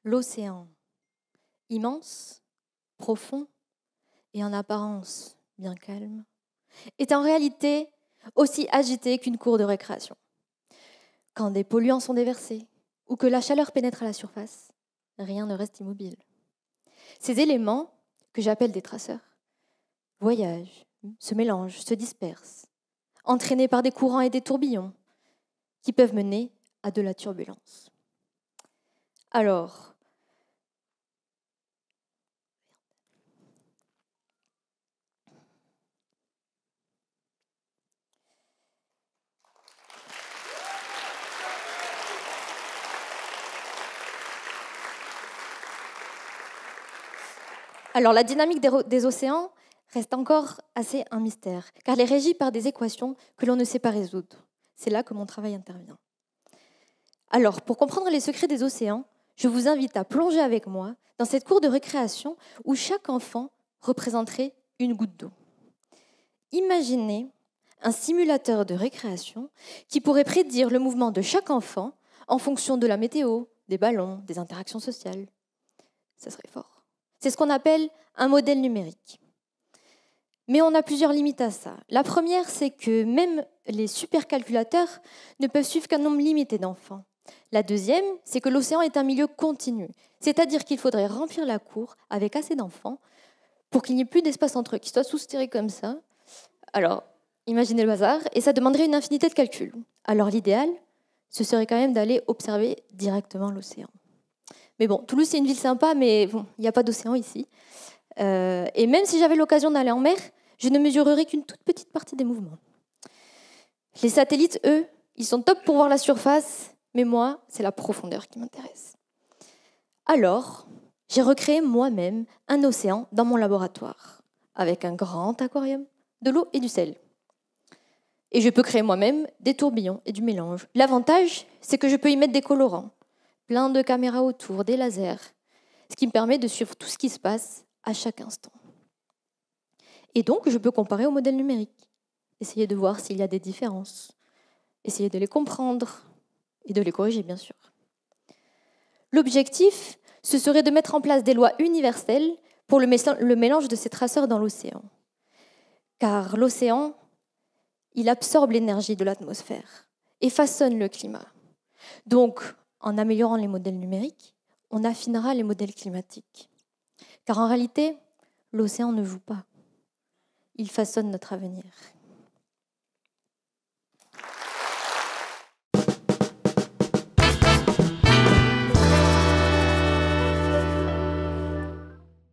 l'océan, immense, profond et en apparence bien calme, est en réalité aussi agité qu'une cour de récréation. Quand des polluants sont déversés ou que la chaleur pénètre à la surface, rien ne reste immobile. Ces éléments, que j'appelle des traceurs, voyagent, se mélangent, se dispersent, entraînés par des courants et des tourbillons qui peuvent mener à de la turbulence. Alors, la dynamique des océans reste encore assez un mystère, car elle est régie par des équations que l'on ne sait pas résoudre. C'est là que mon travail intervient. Alors, pour comprendre les secrets des océans, je vous invite à plonger avec moi dans cette cour de récréation où chaque enfant représenterait une goutte d'eau. Imaginez un simulateur de récréation qui pourrait prédire le mouvement de chaque enfant en fonction de la météo, des ballons, des interactions sociales. Ça serait fort. C'est ce qu'on appelle un modèle numérique. Mais on a plusieurs limites à ça. La première, c'est que même les supercalculateurs ne peuvent suivre qu'un nombre limité d'enfants. La deuxième, c'est que l'océan est un milieu continu, c'est-à-dire qu'il faudrait remplir la cour avec assez d'enfants pour qu'il n'y ait plus d'espace entre eux, qu'ils soient soustérés comme ça. Alors, imaginez le bazar, et ça demanderait une infinité de calculs. Alors l'idéal, ce serait quand même d'aller observer directement l'océan. Mais bon, Toulouse, c'est une ville sympa, mais bon, il n'y a pas d'océan ici. Et même si j'avais l'occasion d'aller en mer, je ne mesurerais qu'une toute petite partie des mouvements. Les satellites, eux, ils sont top pour voir la surface, mais moi, c'est la profondeur qui m'intéresse. Alors, j'ai recréé moi-même un océan dans mon laboratoire, avec un grand aquarium, de l'eau et du sel. Et je peux créer moi-même des tourbillons et du mélange. L'avantage, c'est que je peux y mettre des colorants, plein de caméras autour, des lasers, ce qui me permet de suivre tout ce qui se passe à chaque instant. Et donc, je peux comparer au modèle numérique, essayer de voir s'il y a des différences, essayer de les comprendre et de les corriger, bien sûr. L'objectif, ce serait de mettre en place des lois universelles pour le mélange de ces traceurs dans l'océan. Car l'océan, il absorbe l'énergie de l'atmosphère et façonne le climat. Donc, en améliorant les modèles numériques, on affinera les modèles climatiques. Car en réalité, l'océan ne joue pas. Il façonne notre avenir.